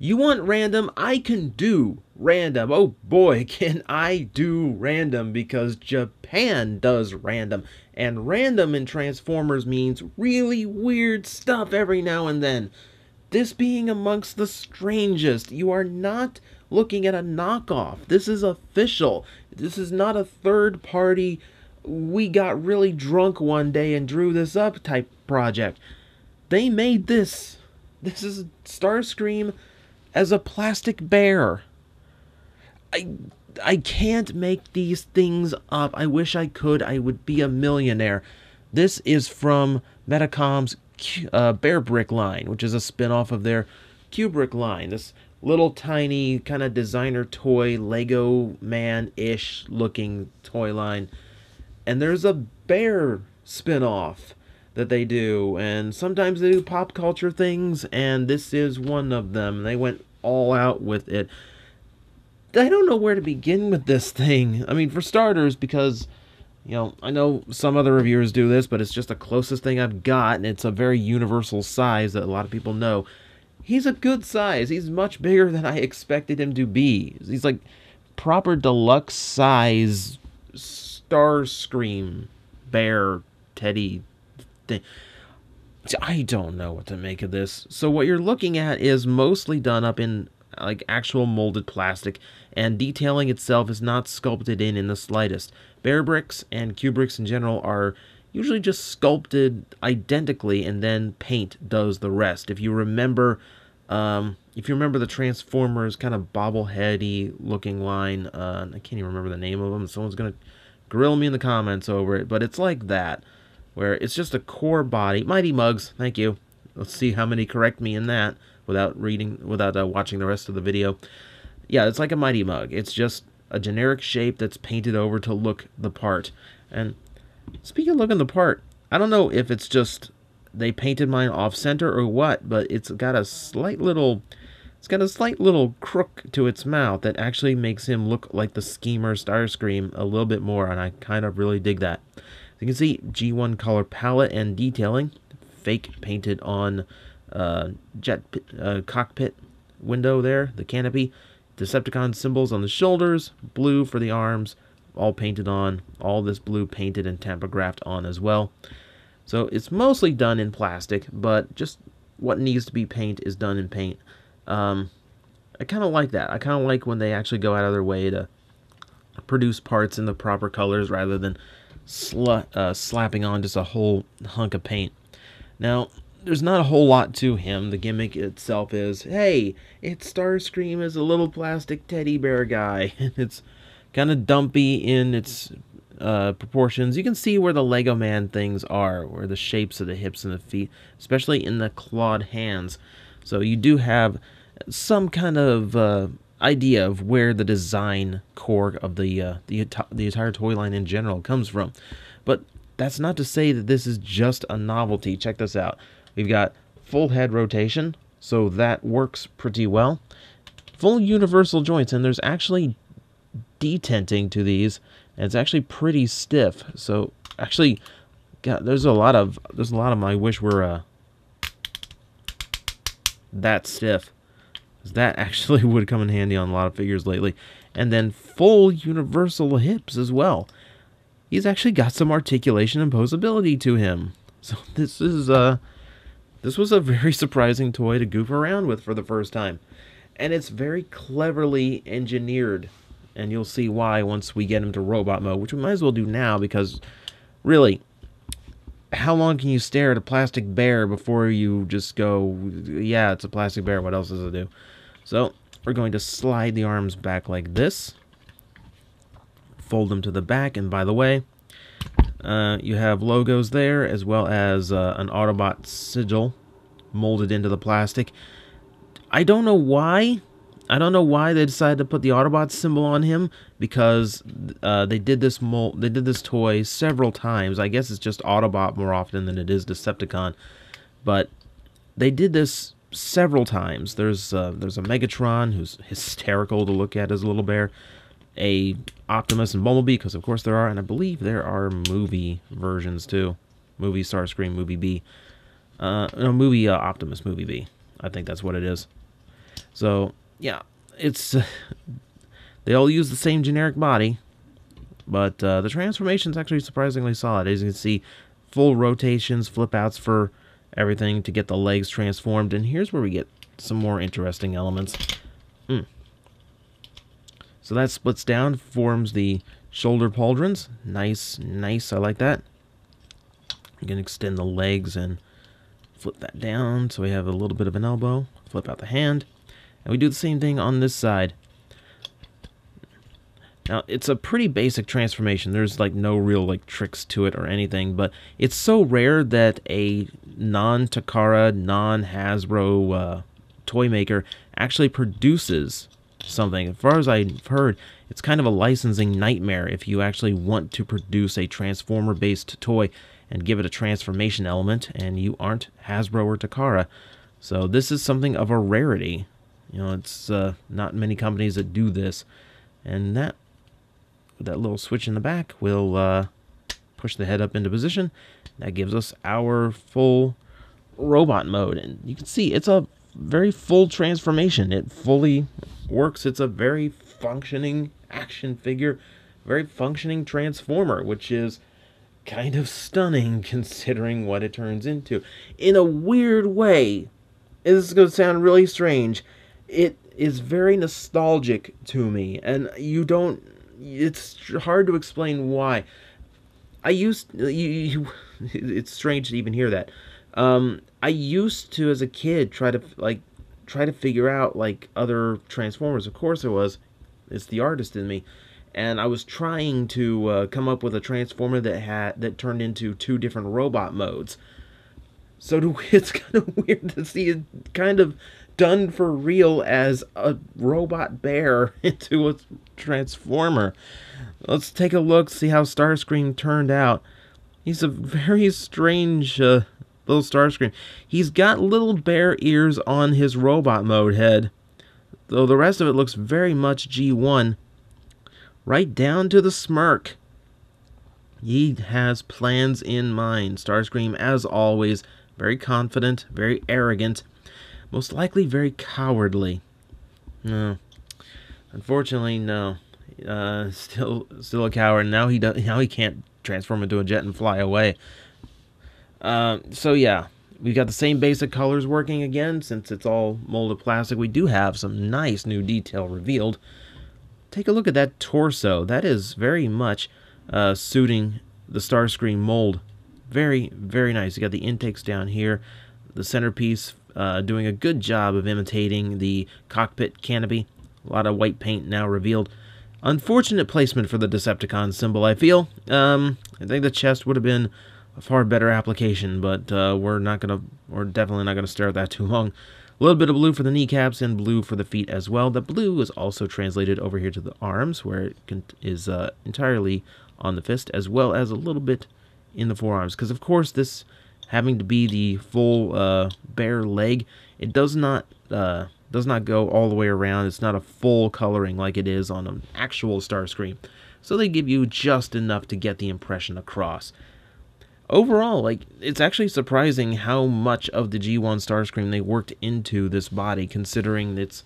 You want random? I can do random. Oh boy, can I do random, because Japan does random. And random in Transformers means really weird stuff every now and then. This being amongst the strangest. You are not looking at a knockoff. This is official. This is not a third party, we got really drunk one day and drew this up type project. They made this. This is Starscream as a plastic bear. I can't make these things up. I wish I could. I would be a millionaire. This is from Metacom's Bearbrick line, which is a spin-off of their Kubrick line. This little tiny kind of designer toy, Lego man-ish looking toy line. And there's a bear spin-off that they do, and sometimes they do pop culture things, and this is one of them. They went all out with it. I don't know where to begin with this thing. I mean, for starters, because, you know, I know some other reviewers do this, but it's just the closest thing I've got, and it's a very universal size that a lot of people know. He's a good size. He's much bigger than I expected him to be. He's like proper deluxe size Starscream bear teddy thing. I don't know what to make of this. So what you're looking at is mostly done up in like actual molded plastic, and detailing itself is not sculpted in the slightest. Bearbricks and Kubricks in general are usually just sculpted identically, and then paint does the rest. If you remember the Transformers kind of bobbleheady looking line, I can't even remember the name of them. Someone's gonna grill me in the comments over it, but it's like that, where it's just a core body. Mighty Mugs, thank you. Let's see how many correct me in that without watching the rest of the video. Yeah, it's like a Mighty Mug. It's just a generic shape that's painted over to look the part. And speaking of looking the part, I don't know if it's just they painted mine off-center or what, but it's got a slight little crook to its mouth that actually makes him look like the schemer Starscream a little bit more, and I kind of really dig that. You can see G1 color palette and detailing, fake painted on cockpit window there, the canopy, Decepticon symbols on the shoulders, blue for the arms, all painted on, all this blue painted and tampographed on as well. So it's mostly done in plastic, but just what needs to be paint is done in paint. I kind of like that. I kind of like when they actually go out of their way to produce parts in the proper colors rather than slapping on just a whole hunk of paint. Now, there's not a whole lot to him. The gimmick itself is, hey, it's Starscream as a little plastic teddy bear guy. It's kind of dumpy in its proportions. You can see where the Lego Man things are, where the shapes of the hips and the feet, especially in the clawed hands. So you do have some kind of idea of where the design core of the entire toy line in general comes from. But that's not to say that this is just a novelty. Check this out. We've got full head rotation, so that works pretty well. Full universal joints, and there's actually detenting to these, and it's actually pretty stiff. So actually, God, there's a lot of them I wish were that stiff. That actually would come in handy on a lot of figures lately. And then full universal hips as well. He's actually got some articulation and posability to him. So this was a very surprising toy to goof around with for the first time. And it's very cleverly engineered. And you'll see why once we get him to robot mode, which we might as well do now, because really, how long can you stare at a plastic bear before you just go, yeah, it's a plastic bear, what else does it do? So we're going to slide the arms back like this, fold them to the back, and by the way, you have logos there, as well as an Autobot sigil molded into the plastic. I don't know why. I don't know why they decided to put the Autobot symbol on him, because they did this toy several times. I guess it's just Autobot more often than it is Decepticon, but they did this several times. There's a Megatron who's hysterical to look at as a little bear, a Optimus and Bumblebee, because of course there are, and I believe there are movie versions too. Movie Starscream, movie B. No, movie Optimus, movie B. I think that's what it is. So yeah, it's they all use the same generic body, but the transformation is actually surprisingly solid. As you can see, full rotations, flip outs for everything to get the legs transformed. And here's where we get some more interesting elements. So that splits down, forms the shoulder pauldrons. Nice, nice. I like that. You can extend the legs and flip that down so we have a little bit of an elbow. Flip out the hand. And we do the same thing on this side. Now, it's a pretty basic transformation. There's like no real like tricks to it or anything, but it's so rare that a non-Takara, non-Hasbro toy maker actually produces something. As far as I've heard, it's kind of a licensing nightmare if you actually want to produce a Transformer-based toy and give it a transformation element, and you aren't Hasbro or Takara. So this is something of a rarity. You know, it's not many companies that do this, and that little switch in the back will push the head up into position. That gives us our full robot mode, and you can see it's a very full transformation. It fully works. It's a very functioning action figure, very functioning transformer, which is kind of stunning considering what it turns into. In a weird way, this is going to sound really strange, it is very nostalgic to me, and it's hard to explain why. It's strange to even hear that. I used to, as a kid, try to figure out like other Transformers. Of course, it's the artist in me, and I was trying to come up with a Transformer that turned into 2 different robot modes. So it's kind of weird to see it kind of done for real as a robot bear into a Transformer. Let's take a look, see how Starscream turned out. He's a very strange little Starscream. He's got little bear ears on his robot mode head, though the rest of it looks very much G1, right down to the smirk. He has plans in mind. Starscream, as always, very confident, very arrogant, most likely very cowardly. No, unfortunately, no. Still a coward. Now he can't transform into a jet and fly away. So yeah, we've got the same basic colors working again. Since it's all molded plastic, we do have some nice new detail revealed. Take a look at that torso. That is very much suiting the Starscream mold. Very, very nice. You got the intakes down here. The centerpiece doing a good job of imitating the cockpit canopy. A lot of white paint now revealed. Unfortunate placement for the Decepticon symbol, I feel. I think the chest would have been a far better application, but we're definitely not gonna stare at that too long. A little bit of blue for the kneecaps and blue for the feet as well. The blue is also translated over here to the arms, where it is entirely on the fist, as well as a little bit in the forearms. Because of course, this having to be the full bare leg, it does not go all the way around. It's not a full coloring like it is on an actual Starscream. So they give you just enough to get the impression across. Overall, like, it's actually surprising how much of the G1 Starscream they worked into this body, considering it's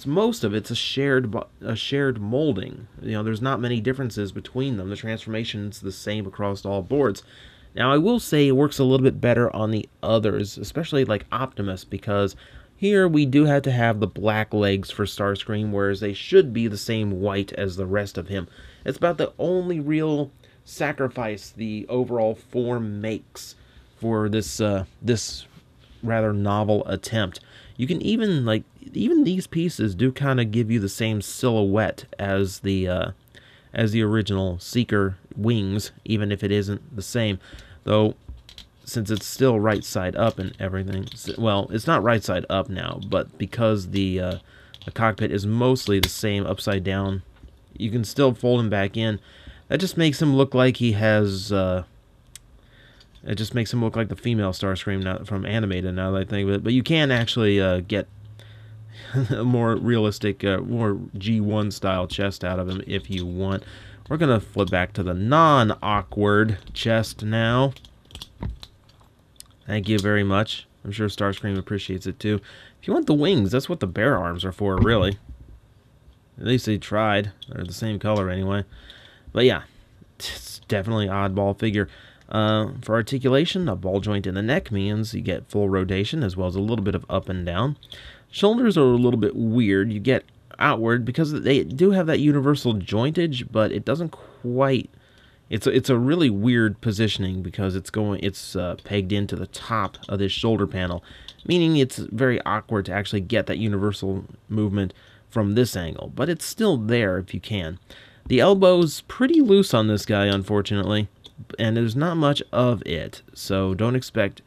most of it's a shared molding. There's not many differences between them. The transformation's the same across all boards. Now, I will say it works a little bit better on the others, especially like Optimus, because here we do have to have the black legs for Starscream, whereas they should be the same white as the rest of him. It's about the only real sacrifice the overall form makes for this rather novel attempt. You can even these pieces do kind of give you the same silhouette as the original Seeker wings, even if it isn't the same, though. Since it's still right side up and everything, well, it's not right side up now, but because the cockpit is mostly the same upside down, you can still fold him back in. That just makes him look like he has, it just makes him look like the female Starscream from animated, now that I think of it. But you can actually get a more realistic, more G1 style chest out of him if you want. We're going to flip back to the non-awkward chest now. Thank you very much. I'm sure Starscream appreciates it too. If If you want the wings, that's what the bear arms are for, really. At least they tried. They're the same color anyway. But yeah, it's definitely an oddball figure. For articulation, a ball joint in the neck means you get full rotation as well as a little bit of up and down. Shoulders are a little bit weird. You get outward because they do have that universal jointage, but it doesn't quite. It's a really weird positioning because it's pegged into the top of this shoulder panel, meaning it's very awkward to actually get that universal movement from this angle, but it's still there if you can. The elbow's pretty loose on this guy, unfortunately, and there's not much of it, so don't expect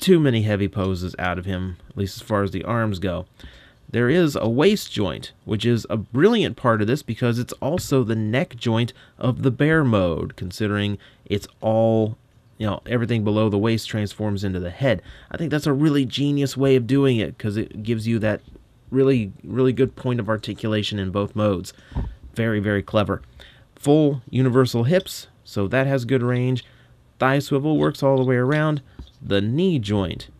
too many heavy poses out of him, at least as far as the arms go. There is a waist joint, which is a brilliant part of this because it's also the neck joint of the bear mode, considering it's all, everything below the waist transforms into the head. I think that's a really genius way of doing it because it gives you that really, really good point of articulation in both modes. Very, very clever. Full universal hips, so that has good range. Thigh swivel works all the way around. The knee joint,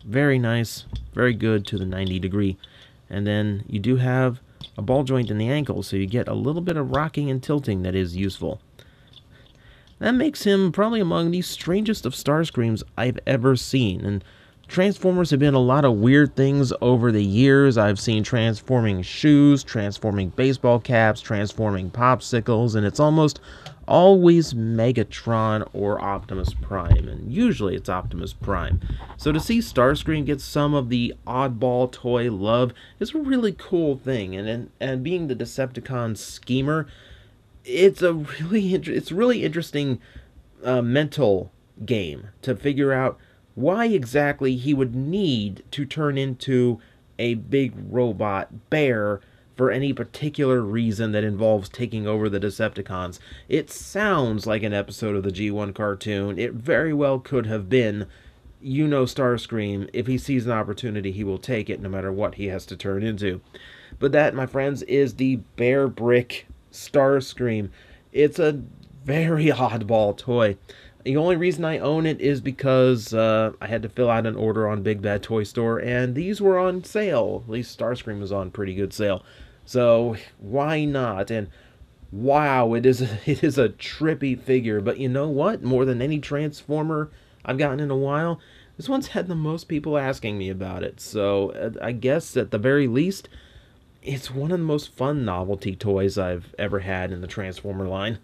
very nice, very good to the 90 degree. And then you do have a ball joint in the ankle, so you get a little bit of rocking and tilting that is useful. That makes him probably among the strangest of Starscreams I've ever seen. And Transformers have been a lot of weird things over the years. I've seen transforming shoes, transforming baseball caps, transforming popsicles, and it's almost always Megatron or Optimus Prime, and usually it's Optimus Prime. So to see Starscream get some of the oddball toy love is a really cool thing, and being the Decepticon schemer, it's really interesting mental game to figure out why exactly he would need to turn into a big robot bear for any particular reason that involves taking over the Decepticons. It sounds like an episode of the G1 cartoon. It very well could have been. Starscream, if he sees an opportunity, he will take it no matter what he has to turn into. But that, my friends, is the Bearbrick Starscream. It's a very oddball toy. The only reason I own it is because I had to fill out an order on Big Bad Toy Store, and these were on sale. At least Starscream was on pretty good sale. So why not? And wow, it is a trippy figure. But you know what? More than any Transformer I've gotten in a while, this one's had the most people asking me about it. So I guess at the very least, it's one of the most fun novelty toys I've ever had in the Transformer line.